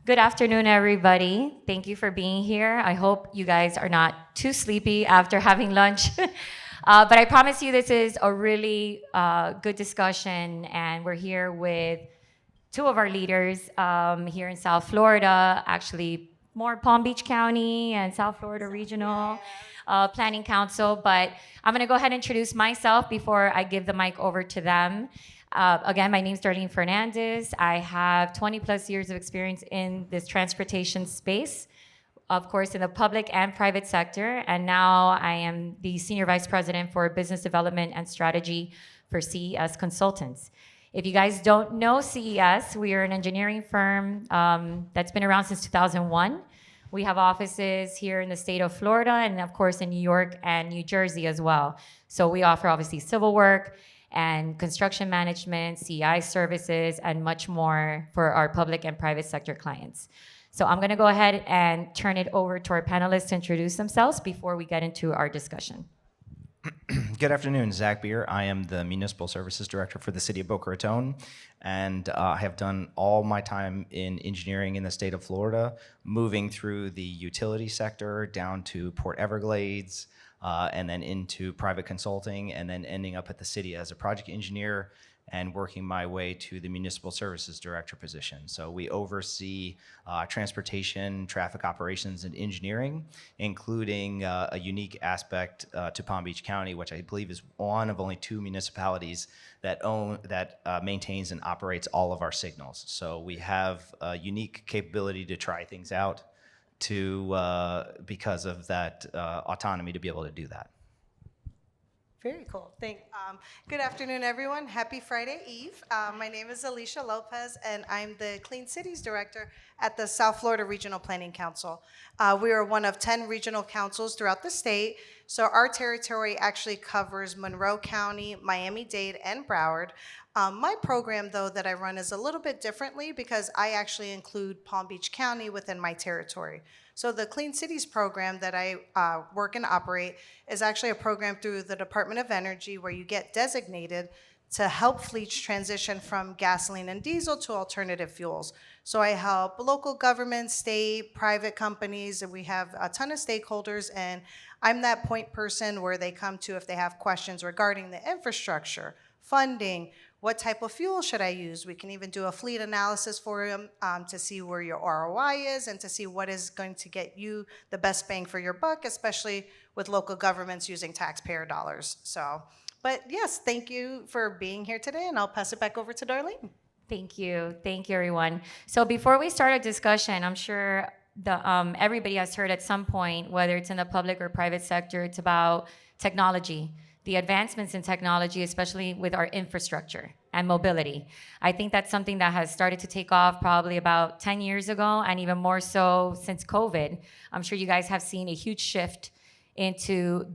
Good afternoon, everybody. Thank you for being here. I hope you guys are not too sleepy after having lunch. But I promise you this is a really good discussion, and we're here with two of our leaders here in South Florida, actually more Palm Beach County and South Florida Regional Planning Council. But I'm gonna go ahead and introduce myself before I give the mic over to them. Again, my name is Darlene Fernandez. I have 20 plus years of experience in this transportation space, of course, in the public and private sector. And now I am the Senior Vice President for Business Development and Strategy for CES Consultants. If you guys don't know CES, we are an engineering firm that's been around since 2001. We have offices here in the state of Florida and, of course, in New York and New Jersey as well. So we offer, obviously, civil work and construction management, CI services, and much more for our public and private sector clients. So I'm gonna go ahead and turn it over to our panelists to introduce themselves before we get into our discussion. Good afternoon, Zach Beer. I am the Municipal Services Director for the City of Boca Raton, and I have done all my time in engineering in the state of Florida, moving through the utility sector down to Port Everglades, and then into private consulting, and then ending up at the city as a project engineer and working my way to the Municipal Services Director position. So we oversee transportation, traffic operations, and engineering, including a unique aspect to Palm Beach County, which I believe is one of only two municipalities that maintains and operates all of our signals. So we have a unique capability to try things out because of that autonomy to be able to do that. Very cool. Good afternoon, everyone. Happy Friday Eve. My name is Alicia Lopez, and I'm the Clean Cities Director at the South Florida Regional Planning Council. We are one of 10 regional councils throughout the state, so our territory actually covers Monroe County, Miami-Dade, and Broward. My program, though, that I run is a little bit differently because I actually include Palm Beach County within my territory. So the Clean Cities program that I work and operate is actually a program through the Department of Energy where you get designated to help fleets transition from gasoline and diesel to alternative fuels. So I help local governments, state, private companies, and we have a ton of stakeholders, and I'm that point person where they come to if they have questions regarding the infrastructure, funding, what type of fuel should I use? We can even do a fleet analysis for them to see where your ROI is and to see what is going to get you the best bang for your buck, especially with local governments using taxpayer dollars. So, but yes, thank you for being here today, and I'll pass it back over to Darlene. Thank you, everyone. So before we start a discussion, I'm sure everybody has heard at some point, whether it's in the public or private sector, it's about technology. The advancements in technology, especially with our infrastructure and mobility. I think that's something that has started to take off probably about 10 years ago, and even more so since COVID. I'm sure you guys have seen a huge shift into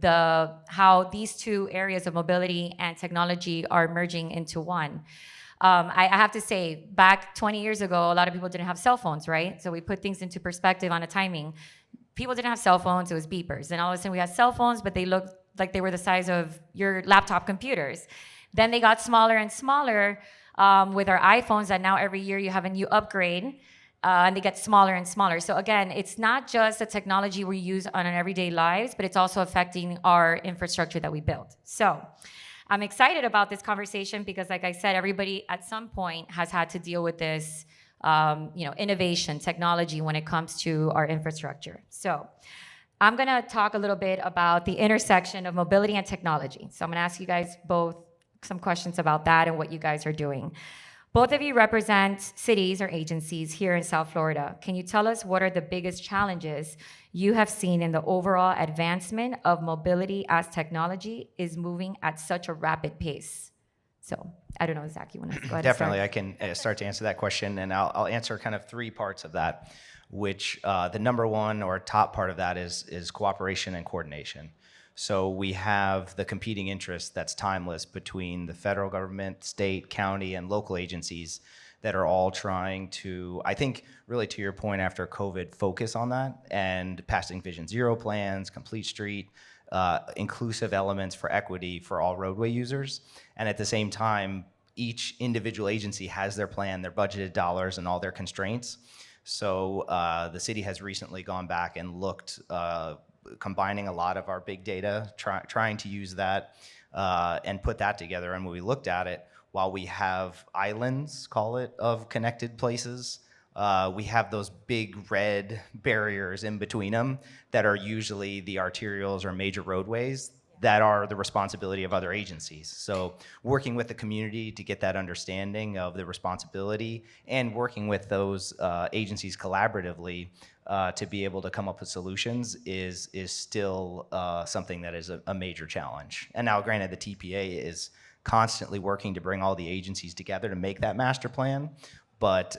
how these two areas of mobility and technology are merging into one. I have to say, back 20 years ago, a lot of people didn't have cell phones, right? So we put things into perspective on a timing. People didn't have cell phones, it was beepers. And all of a sudden we had cell phones, but they looked like they were the size of your laptop computers. Then they got smaller and smaller with our iPhones, that now every year you have a new upgrade, and they get smaller and smaller. So again, it's not just the technology we use on our everyday lives, but it's also affecting our infrastructure that we build. So I'm excited about this conversation because, like I said, everybody at some point has had to deal with this innovation, technology when it comes to our infrastructure. So I'm gonna talk a little bit about the intersection of mobility and technology. So I'm gonna ask you guys both some questions about that and what you guys are doing. Both of you represent cities or agencies here in South Florida. Can you tell us what are the biggest challenges you have seen in the overall advancement of mobility as technology is moving at such a rapid pace? So I don't know, Zach, you wanna go ahead? Definitely, I can start to answer that question, and I'll answer kind of three parts of that, which the number one or top part of that is cooperation and coordination. So we have the competing interests that's timeless between the federal government, state, county, and local agencies that are all trying to, I think, really to your point after COVID, focus on that and passing Vision Zero plans, Complete Street, inclusive elements for equity for all roadway users. And at the same time, each individual agency has their plan, their budgeted dollars, and all their constraints. So the city has recently gone back and looked, combining a lot of our big data, trying to use that and put that together. And when we looked at it, while we have islands, call it, of connected places, we have those big red barriers in between them that are usually the arterials or major roadways that are the responsibility of other agencies. So working with the community to get that understanding of the responsibility and working with those agencies collaboratively to be able to come up with solutions is still something that is a major challenge. And now granted, the TPA is constantly working to bring all the agencies together to make that master plan. But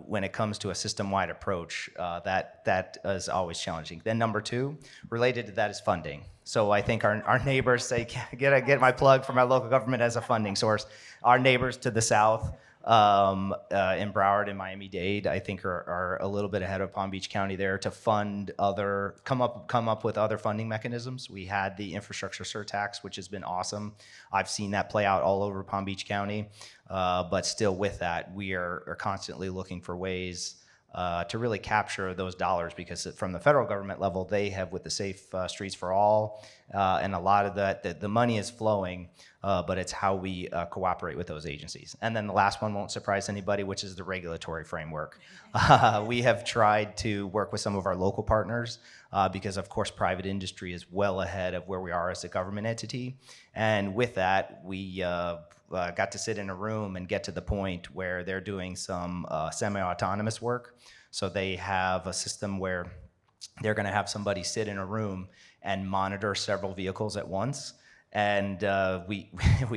when it comes to a system-wide approach, that is always challenging. Then number two, related to that, is funding. So I think our neighbors say, get my plug for my local government as a funding source. Our neighbors to the south, in Broward and Miami-Dade, I think are a little bit ahead of Palm Beach County there to fund come up with other funding mechanisms. We had the infrastructure surtax, which has been awesome. I've seen that play out all over Palm Beach County, but still with that, we are constantly looking for ways to really capture those dollars, because from the federal government level, they have with the Safe Streets for All, and a lot of that, the money is flowing, but it's how we cooperate with those agencies. And then the last one won't surprise anybody, which is the regulatory framework. We have tried to work with some of our local partners because, of course, private industry is well ahead of where we are as a government entity. And with that, we got to sit in a room and get to the point where they're doing some semi-autonomous work. So they have a system where they're going to have somebody sit in a room and monitor several vehicles at once. And we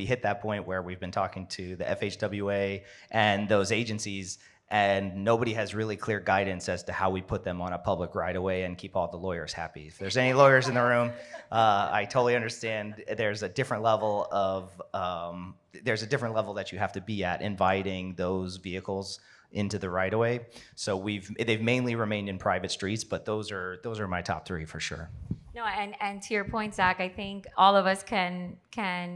hit that point where we've been talking to the FHWA and those agencies, and nobody has really clear guidance as to how we put them on a public right-of-way and keep all the lawyers happy. If there's any lawyers in the room, I totally understand. There's a different level that you have to be at inviting those vehicles into the right-of-way. So they've mainly remained in private streets, but those are my top three for sure. No, and to your point, Zach, I think all of us can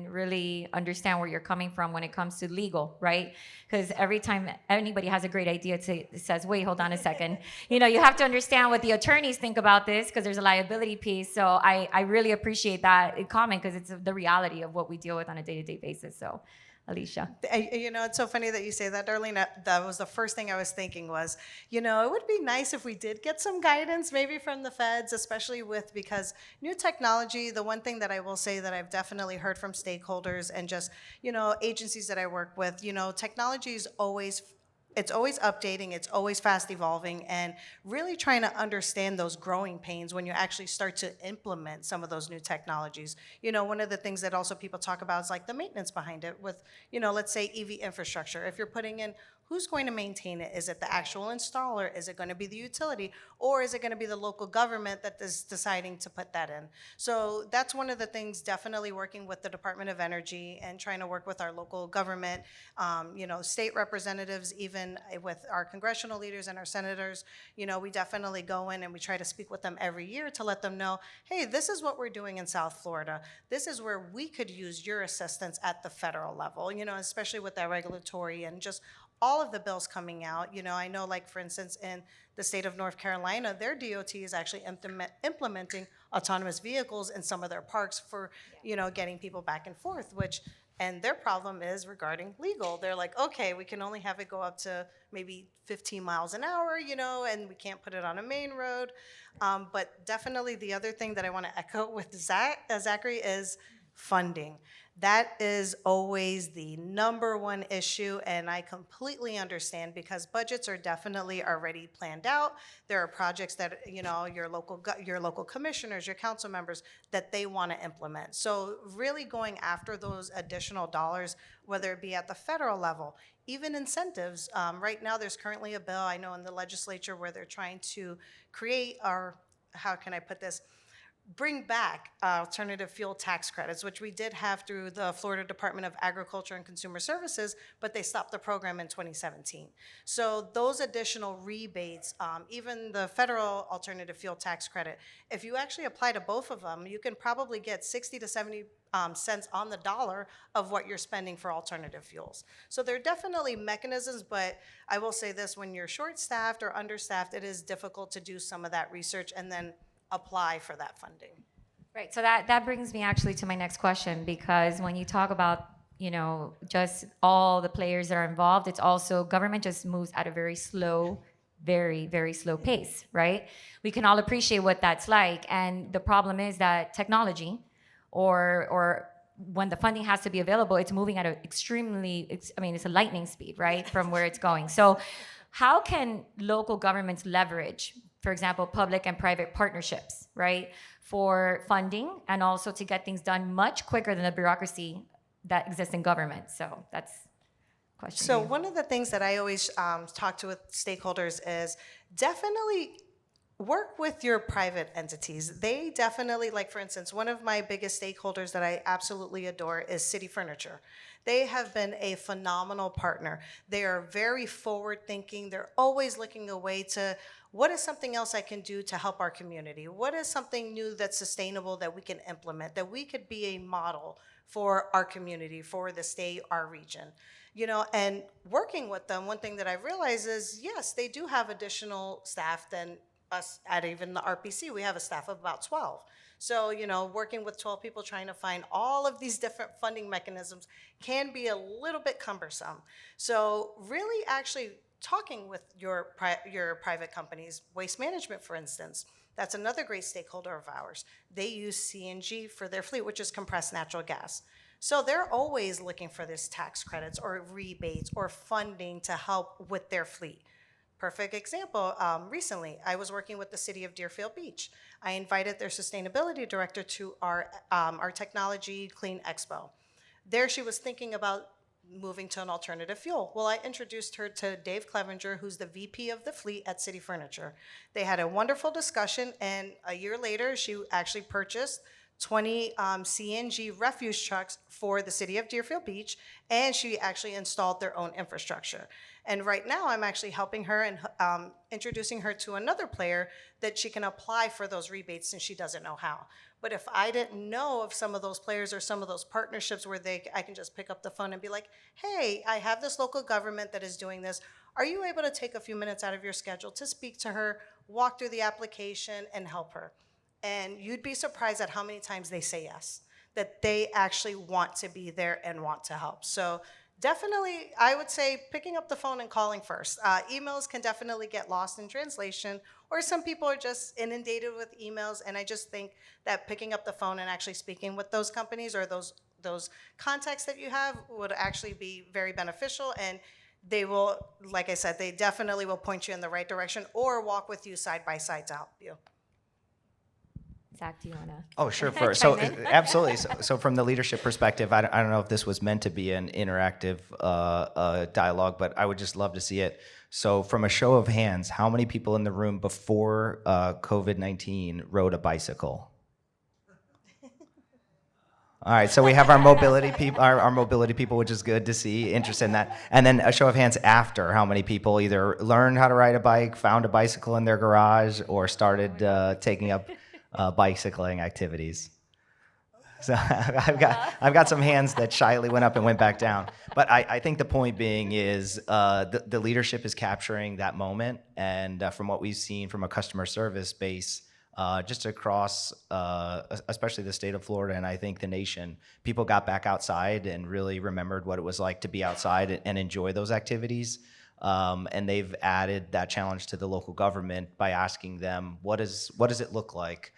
really understand where you're coming from when it comes to legal, right? Because every time anybody has a great idea, it says, wait, hold on a second. You have to understand what the attorneys think about this, because there's a liability piece. So I really appreciate that comment, because it's the reality of what we deal with on a day-to-day basis. So, Alicia. It's so funny that you say that, Darlene. That was the first thing I was thinking was, it would be nice if we did get some guidance maybe from the feds, especially because new technology, the one thing that I will say that I've definitely heard from stakeholders and just, agencies that I work with, technology is always updating, it's always fast evolving, and really trying to understand those growing pains when you actually start to implement some of those new technologies. One of the things that also people talk about is like the maintenance behind it with, let's say EV infrastructure. If you're putting in, who's going to maintain it? Is it the actual installer? Is it going to be the utility? Or is it going to be the local government that is deciding to put that in? So that's one of the things, definitely working with the Department of Energy and trying to work with our local government, state representatives, even with our congressional leaders and our senators. We definitely go in and we try to speak with them every year to let them know, hey, this is what we're doing in South Florida. This is where we could use your assistance at the federal level, especially with that regulatory and just all of the bills coming out. I know, like, for instance, in the state of North Carolina, their DOT is actually implementing autonomous vehicles in some of their parks for, getting people back and forth, and their problem is regarding legal. They're like, okay, we can only have it go up to maybe 15 miles an hour, and we can't put it on a main road. But definitely the other thing that I want to echo with Zachary is funding. That is always the number one issue, and I completely understand, because budgets are definitely already planned out. There are projects that your local commissioners, your council members, that they want to implement. So really going after those additional dollars, whether it be at the federal level, even incentives. Right now, there's currently a bill I know in the legislature where they're trying to create, or how can I put this? bring back alternative fuel tax credits, which we did have through the Florida Department of Agriculture and Consumer Services, but they stopped the program in 2017. So those additional rebates, even the federal alternative fuel tax credit, if you actually apply to both of them, you can probably get 60 to 70 cents on the dollar of what you're spending for alternative fuels. So there are definitely mechanisms, but I will say this, when you're short-staffed or understaffed, it is difficult to do some of that research and then apply for that funding. Right. So that brings me actually to my next question, because when you talk about, just all the players that are involved, it's also government just moves at a very slow, very, very slow pace, right? We can all appreciate what that's like. And the problem is that technology or when the funding has to be available, it's moving at an it's a lightning speed, right, from where it's going. So how can local governments leverage, for example, public and private partnerships, right, for funding and also to get things done much quicker than the bureaucracy that exists in government? So that's a question. So one of the things that I always talk to with stakeholders is definitely work with your private entities. They definitely, like for instance, one of my biggest stakeholders that I absolutely adore is City Furniture. They have been a phenomenal partner. They are very forward thinking. They're always looking away to what is something else I can do to help our community? What is something new that's sustainable that we can implement, that we could be a model for our community, for the state, our region? And working with them, one thing that I realized is, yes, they do have additional staff than us at even the RPC. We have a staff of about 12. So, working with 12 people trying to find all of these different funding mechanisms can be a little bit cumbersome. So really actually talking with your private companies, Waste Management, for instance, that's another great stakeholder of ours. They use CNG for their fleet, which is compressed natural gas. So they're always looking for this tax credits or rebates or funding to help with their fleet. Perfect example, recently, I was working with the city of Deerfield Beach. I invited their sustainability director to our Technology Clean Expo. There she was thinking about moving to an alternative fuel. Well, I introduced her to Dave Clevenger, who's the VP of the fleet at City Furniture. They had a wonderful discussion, and a year later, she actually purchased 20 CNG refuse trucks for the city of Deerfield Beach, and she actually installed their own infrastructure. And right now, I'm actually helping her and introducing her to another player that she can apply for those rebates since she doesn't know how. But if I didn't know of some of those players or some of those partnerships where I can just pick up the phone and be like, hey, I have this local government that is doing this. Are you able to take a few minutes out of your schedule to speak to her, walk through the application, and help her? And you'd be surprised at how many times they say yes, that they actually want to be there and want to help. So definitely, I would say picking up the phone and calling first. Emails can definitely get lost in translation, or some people are just inundated with emails, and I just think that picking up the phone and actually speaking with those companies or those contacts that you have would actually be very beneficial, and they will, like I said, they definitely will point you in the right direction or walk with you side by side to help you. Zach, do you want to? Oh, sure. Chime in? Absolutely. So from the leadership perspective, I don't know if this was meant to be an interactive dialogue, but I would just love to see it. So from a show of hands, how many people in the room before COVID-19 rode a bicycle? All right, so we have our mobility people, our mobility people, which is good to see, interested in that. And then a show of hands after, how many people either learned how to ride a bike, found a bicycle in their garage, or started taking up bicycling activities. So I've got some hands that shyly went up and went back down. But I think the point being is the leadership is capturing that moment, and from what we've seen from a customer service base, just across, especially the state of Florida, and I think the nation, people got back outside and really remembered what it was like to be outside and enjoy those activities. And they've added that challenge to the local government by asking them, what does it look like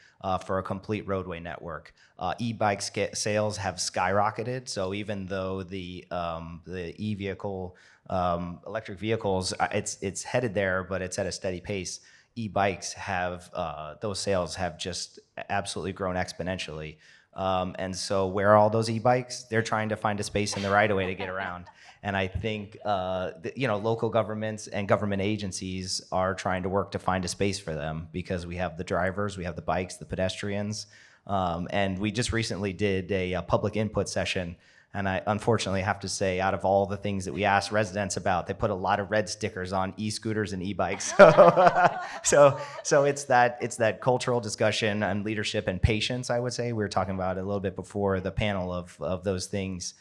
for a complete roadway network? E-bike sales have skyrocketed, so even though the e-vehicle, electric vehicles, it's headed there, but it's at a steady pace. E-bikes have, those sales have just absolutely grown exponentially. And so where are all those e-bikes? They're trying to find a space in the right-of-way to get around. And I think local governments and government agencies are trying to work to find a space for them because we have the drivers, we have the bikes, the pedestrians. And we just recently did a public input session. And I unfortunately have to say, out of all the things that we asked residents about, they put a lot of red stickers on e-scooters and e-bikes. So it's that cultural discussion and leadership and patience, I would say. We were talking about it a little bit before the panel of those things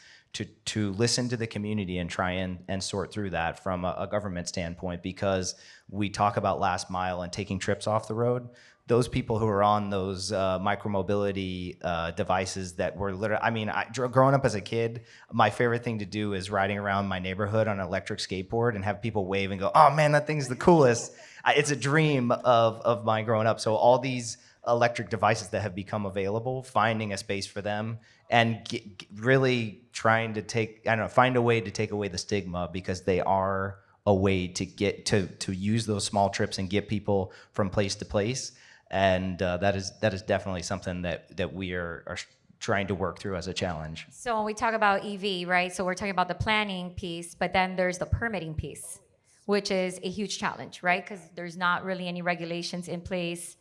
to listen to the community and try and sort through that from a government standpoint, because we talk about last mile and taking trips off the road. Those people who are on those micromobility devices that were literally, growing up as a kid, my favorite thing to do is riding around my neighborhood on an electric skateboard and have people wave and go, oh man, that thing's the coolest. It's a dream of mine growing up. So all these electric devices that have become available, finding a space for them and really trying to find a way to take away the stigma, because they are a way to get to use those small trips and get people from place to place. And that is definitely something that we are trying to work through as a challenge. So when we talk about EV, right? So we're talking about the planning piece, but then there's the permitting piece, which is a huge challenge, right? Because there's not really any regulations in place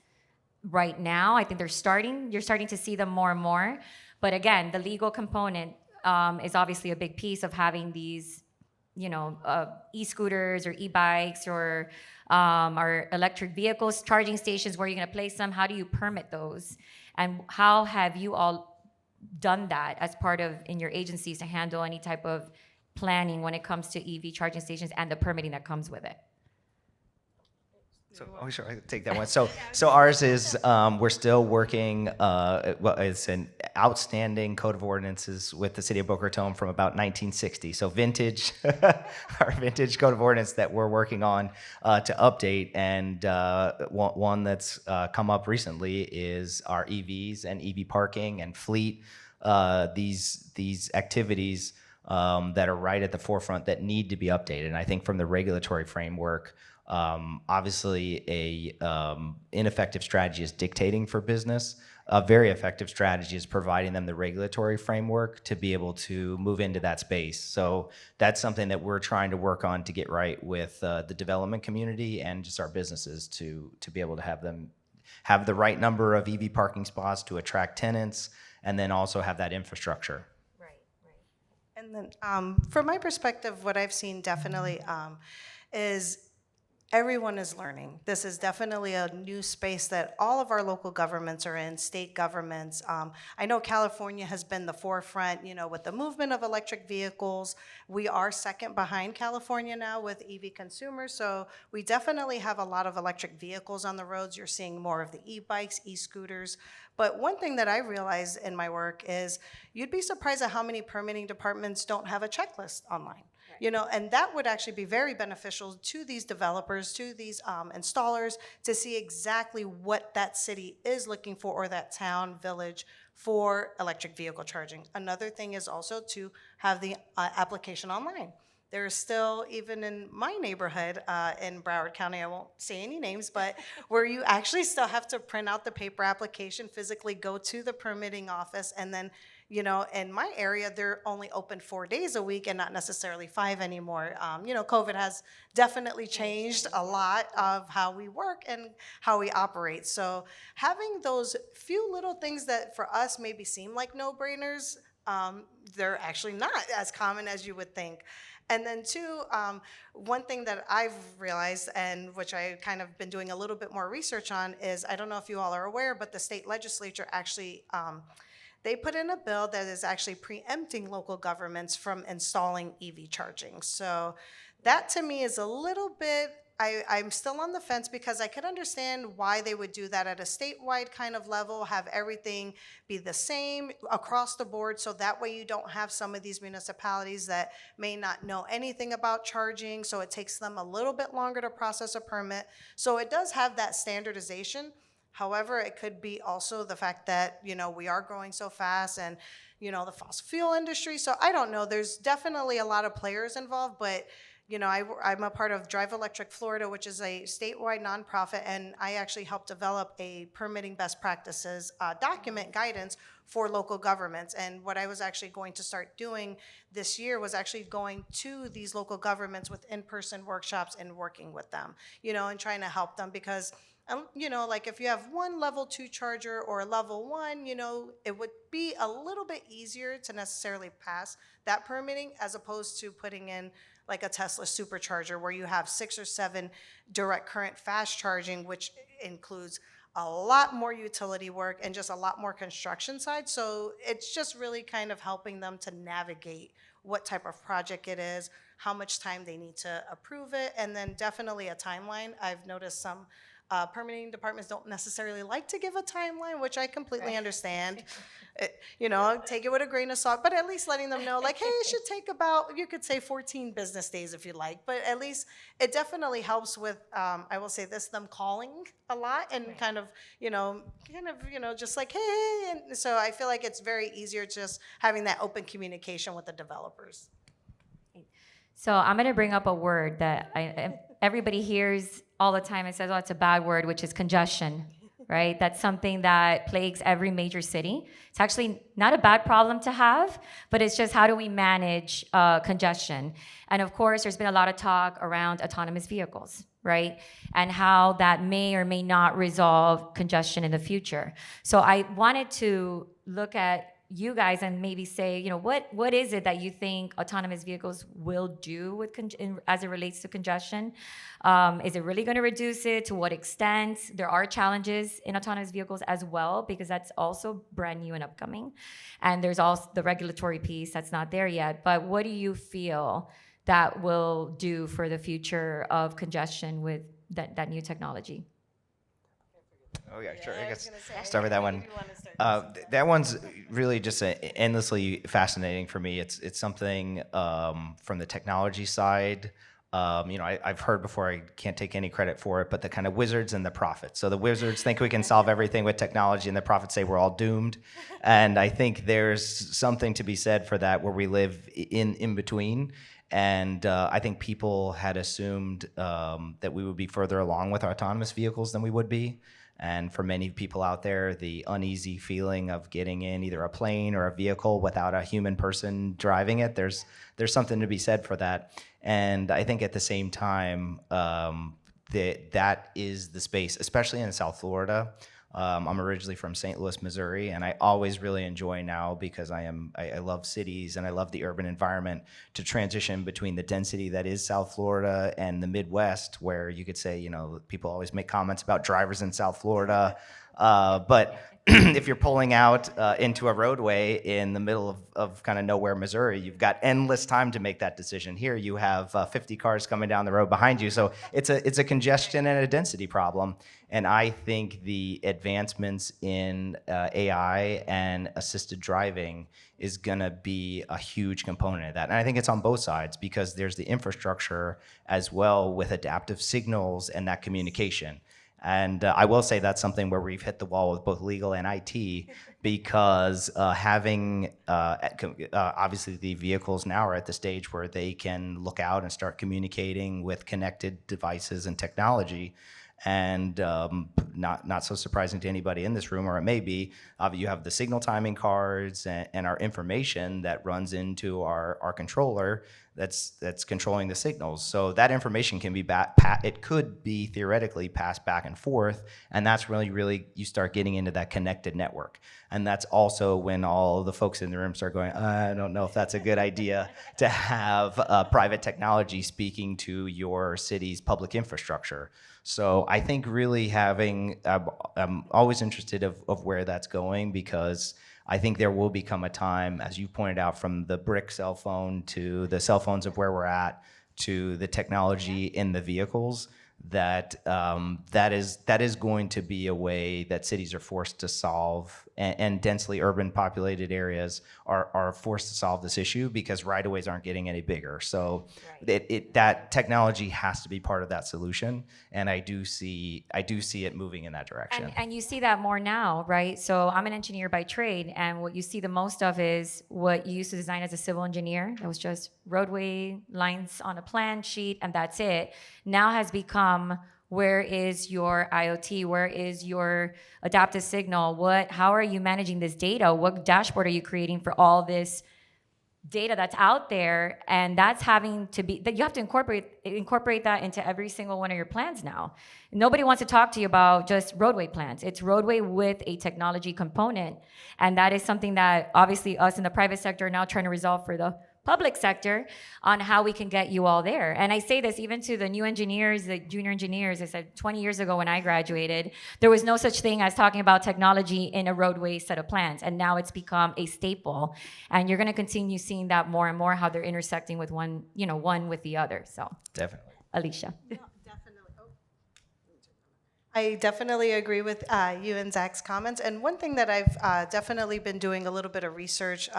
right now. I think you're starting to see them more and more. But again, the legal component is obviously a big piece of having these, e-scooters or e-bikes or electric vehicles, charging stations. Where are you going to place them? How do you permit those? And how have you all done that as part of in your agencies to handle any type of planning when it comes to EV charging stations and the permitting that comes with it? Sure, I can take that one. So ours is, we're still working, it's an outstanding code of ordinances with the city of Boca Raton from about 1960. So vintage, our vintage code of ordinance that we're working on to update. And one that's come up recently is our EVs and EV parking and fleet, these activities that are right at the forefront that need to be updated. And I think from the regulatory framework, obviously, a ineffective strategy is dictating for business. A very effective strategy is providing them the regulatory framework to be able to move into that space. So that's something that we're trying to work on to get right with the development community and just our businesses to be able to have them have the right number of EV parking spots to attract tenants, and then also have that infrastructure. Right. And then from my perspective, what I've seen definitely is everyone is learning. This is definitely a new space that all of our local governments are in, state governments. I know California has been the forefront, with the movement of electric vehicles. We are second behind California now with EV consumers, so we definitely have a lot of electric vehicles on the roads. You're seeing more of the e-bikes, e-scooters. But one thing that I realize in my work is you'd be surprised at how many permitting departments don't have a checklist online. And that would actually be very beneficial to these developers, to these installers, to see exactly what that city is looking for, or that town, village, for electric vehicle charging. Another thing is also to have the application online. There is still, even in my neighborhood in Broward County, I won't say any names, but where you actually still have to print out the paper application, physically go to the permitting office, and then in my area, they're only open 4 days a week and not necessarily 5 anymore. COVID has definitely changed a lot of how we work and how we operate. So having those few little things that for us maybe seem like no-brainers, they're actually not as common as you would think. And then two, one thing that I've realized, and which I kind of been doing a little bit more research on, is, I don't know if you all are aware, but the state legislature actually, they put in a bill that is actually preempting local governments from installing EV charging. So that to me is a little bit, I'm still on the fence, because I could understand why they would do that at a statewide kind of level, have everything be the same across the board, so that way you don't have some of these municipalities that may not know anything about charging, so it takes them a little bit longer to process a permit. So it does have that standardization. However, it could be also the fact that, we are growing so fast, and, the fossil fuel industry. So I don't know. There's definitely a lot of players involved, but, I'm a part of Drive Electric Florida, which is a statewide nonprofit, and I actually helped develop a permitting best practices document guidance for local governments. And what I was actually going to start doing this year was actually going to these local governments with in-person workshops and working with them, and trying to help them because like if you have one level 2 charger or a level 1, it would be a little bit easier to necessarily pass that permitting as opposed to putting in like a Tesla supercharger where you have 6 or 7 direct current fast charging, which includes a lot more utility work and just a lot more construction side. So it's just really kind of helping them to navigate what type of project it is, how much time they need to approve it, and then definitely a timeline. I've noticed some permitting departments don't necessarily like to give a timeline, which I completely understand. Take it with a grain of salt, but at least letting them know, like, hey, it should take about, you could say 14 business days if you like, but at least it definitely helps with, I will say this, them calling a lot and kind of, just like, hey, and so I feel like it's very easier just having that open communication with the developers. So I'm going to bring up a word that everybody hears all the time and says, oh, it's a bad word, which is congestion, right? That's something that plagues every major city. It's actually not a bad problem to have, but it's just how do we manage congestion? And of course, there's been a lot of talk around autonomous vehicles, right? And how that may or may not resolve congestion in the future. So I wanted to look at you guys and maybe say, what is it that you think autonomous vehicles will do with as it relates to congestion? Is it really going to reduce it? To what extent? There are challenges in autonomous vehicles as well, because that's also brand new and upcoming. And there's also the regulatory piece that's not there yet. But what do you feel that will do for the future of congestion with that new technology? Oh yeah, sure. I guess start with that one. That one's really just endlessly fascinating for me. It's something from the technology side. I've heard before. I can't take any credit for it, but the kind of wizards and the prophets. So the wizards think we can solve everything with technology, and the prophets say we're all doomed. And I think there's something to be said for that, where we live in between. And I think people had assumed that we would be further along with autonomous vehicles than we would be. And for many people out there, the uneasy feeling of getting in either a plane or a vehicle without a human person driving it, there's something to be said for that. And I think at the same time, that is the space, especially in South Florida. I'm originally from St. Louis, Missouri, and I always really enjoy now, because I love cities and I love the urban environment, to transition between the density that is South Florida and the Midwest, where you could say, people always make comments about drivers in South Florida, but if you're pulling out into a roadway in the middle of kind of nowhere, Missouri, you've got endless time to make that decision. Here you have 50 cars coming down the road behind you, so it's a congestion and a density problem. And I think the advancements in AI and assisted driving is going to be a huge component of that. And I think it's on both sides, because there's the infrastructure as well with adaptive signals and that communication. And I will say that's something where we've hit the wall with both legal and IT, because having, obviously the vehicles now are at the stage where they can look out and start communicating with connected devices and technology. And not so surprising to anybody in this room, or it may be, you have the signal timing cards and our information that runs into our controller that's controlling the signals. So that information can be it could be theoretically passed back and forth, and that's really you start getting into that connected network. And that's also when all the folks in the room start going, I don't know if that's a good idea to have private technology speaking to your city's public infrastructure. So I think really I'm always interested of where that's going, because I think there will become a time, as you pointed out, from the brick cell phone to the cell phones of where we're at to the technology in the vehicles, that that is going to be a way that cities are forced to solve, and densely urban populated areas are forced to solve this issue, because right-of-ways aren't getting any bigger. So that technology has to be part of that solution, and I do see it moving in that direction. And you see that more now, right? So I'm an engineer by trade, and what you see the most of is what you used to design as a civil engineer. That was just roadway lines on a plan sheet, and that's it. Now has become Where is your IoT? Where is your adaptive signal? How are you managing this data? What dashboard are you creating for all this data that's out there? And that's having to be, that you have to incorporate that into every single one of your plans now. Nobody wants to talk to you about just roadway plans. It's roadway with a technology component. And that is something that obviously us in the private sector are now trying to resolve for the public sector on how we can get you all there. And I say this even to the new engineers, the junior engineers. I said 20 years ago when I graduated, there was no such thing as talking about technology in a roadway set of plans. And now it's become a staple. And you're going to continue seeing that more and more, how they're intersecting with one with the other. So Definitely. Alicia. I definitely agree with you and Zach's comments. And one thing that I've definitely been doing a little bit of research,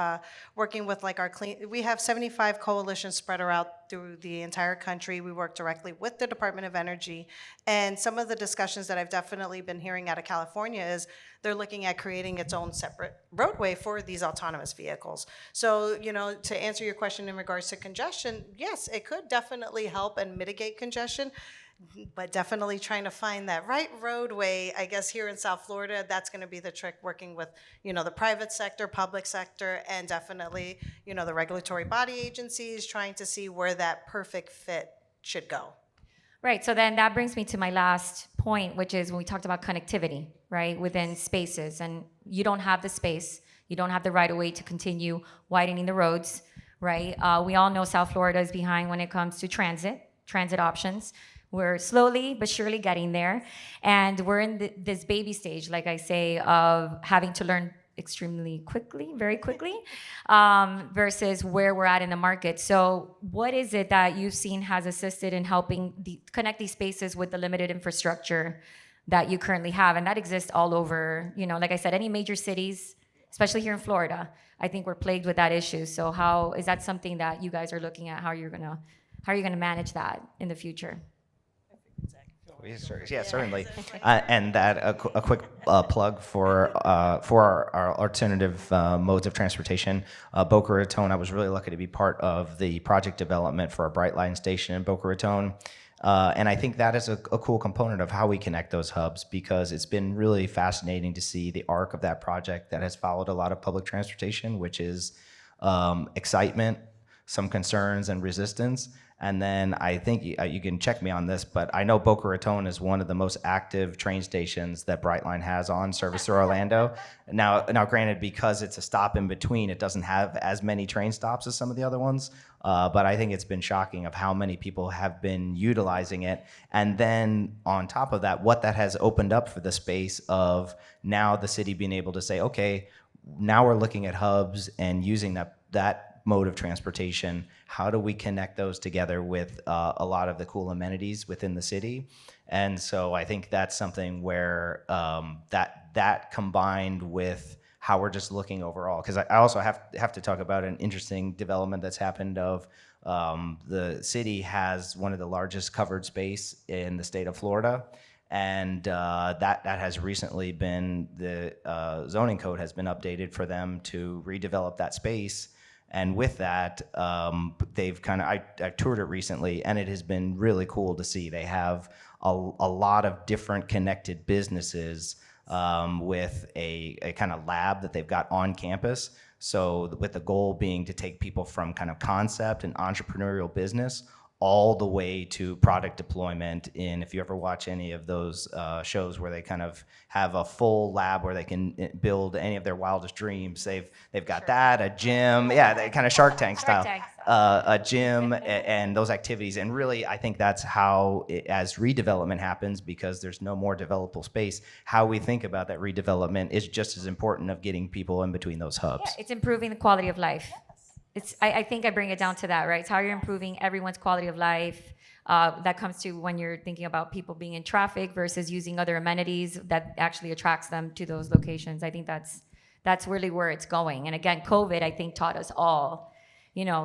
working with like we have 75 coalitions spread out through the entire country. We work directly with the Department of Energy. And some of the discussions that I've definitely been hearing out of California is they're looking at creating its own separate roadway for these autonomous vehicles. So, to answer your question in regards to congestion, yes, it could definitely help and mitigate congestion. But definitely trying to find that right roadway, I guess here in South Florida, that's going to be the trick, working with, the private sector, public sector, and definitely, the regulatory body agencies, trying to see where that perfect fit should go. Right, so then that brings me to my last point, which is when we talked about connectivity, right, within spaces. And you don't have the space, you don't have the right of way to continue widening the roads, right? We all know South Florida is behind when it comes to transit options. We're slowly but surely getting there. And we're in this baby stage, like I say, of having to learn extremely quickly, very quickly, versus where we're at in the market. So what is it that you've seen has assisted in helping connect these spaces with the limited infrastructure that you currently have? And that exists all over, like I said, any major cities, especially here in Florida. I think we're plagued with that issue. So how is that something that you guys are looking at? How are you gonna manage that in the future? Yeah, certainly. And that a quick plug for our alternative modes of transportation. Boca Raton, I was really lucky to be part of the project development for a Bright Line station in Boca Raton. And I think that is a cool component of how we connect those hubs, because it's been really fascinating to see the arc of that project that has followed a lot of public transportation, which is excitement, some concerns, and resistance. And then I think you can check me on this, but I know Boca Raton is one of the most active train stations that Brightline has on service through Orlando. Now, granted, because it's a stop in between, it doesn't have as many train stops as some of the other ones. But I think it's been shocking of how many people have been utilizing it. And then on top of that, what that has opened up for the space of now the city being able to say, okay, now we're looking at hubs and using that mode of transportation. How do we connect those together with a lot of the cool amenities within the city? And so I think that's something where that combined with how we're just looking overall, because I also have to talk about an interesting development that's happened of the city has one of the largest covered space in the state of Florida. And that has recently been, the zoning code has been updated for them to redevelop that space. And with that, they've I toured it recently, and it has been really cool to see. They have a lot of different connected businesses with a kind of lab that they've got on campus. So with the goal being to take people from kind of concept and entrepreneurial business all the way to product deployment. If you ever watch any of those shows where they kind of have a full lab where they can build any of their wildest dreams, they've got that, a gym, they kind of Shark Tank style, a gym and those activities. And really, I think that's how, as redevelopment happens, because there's no more developable space, how we think about that redevelopment is just as important of getting people in between those hubs. Yeah, it's improving the quality of life. I think I bring it down to that, right? It's how you're improving everyone's quality of life. That comes to when you're thinking about people being in traffic versus using other amenities that actually attracts them to those locations. I think that's really where it's going. And again, COVID, I think, taught us all,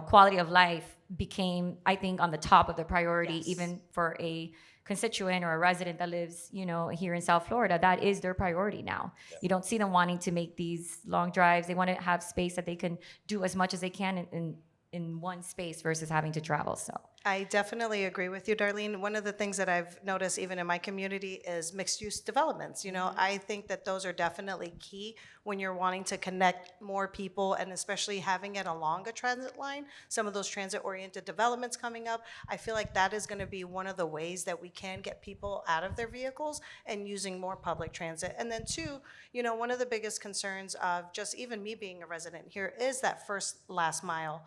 quality of life became, I think, on the top of the priority, even for a constituent or a resident that lives, here in South Florida. That is their priority now. Yeah. You don't see them wanting to make these long drives. They want to have space that they can do as much as they can in one space versus having to travel. So I definitely agree with you, Darlene. One of the things that I've noticed even in my community is mixed-use developments. You know, I think that those are definitely key when you're wanting to connect more people, and especially having it along a transit line. Some of those transit-oriented developments coming up, I feel like that is going to be one of the ways that we can get people out of their vehicles and using more public transit. And then two, you know, one of the biggest concerns of just even me being a resident here is that first last mile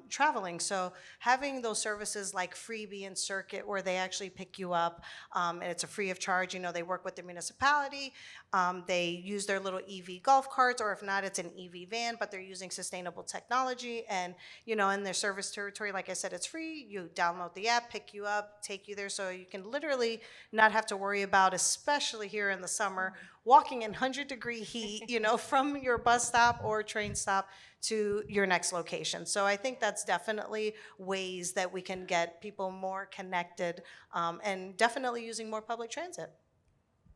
traveling. So having those services like Freebie and Circuit where they actually pick you up, and it's a free of charge. You know, they work with the municipality. They use their little EV golf carts, or if not, it's an EV van, but they're using sustainable technology. And, you know, in their service territory, like I said, it's free. You download the app, pick you up, take you there. So you can literally not have to worry about, especially here in the summer, walking in 100-degree heat, you know, from your bus stop or train stop to your next location. So I think that's definitely ways that we can get people more connected, and definitely using more public transit.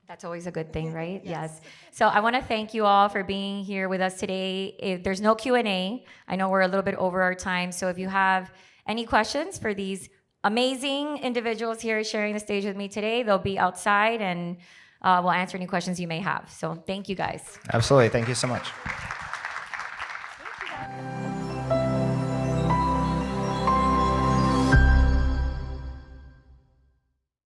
That's always a good thing, right? Yes. So I want to thank you all for being here with us today. If there's no Q&A, I know we're a little bit over our time. So if you have any questions for these amazing individuals here sharing the stage with me today, they'll be outside, and we'll answer any questions you may have. So thank you guys. Absolutely. Thank you so much. Thank you.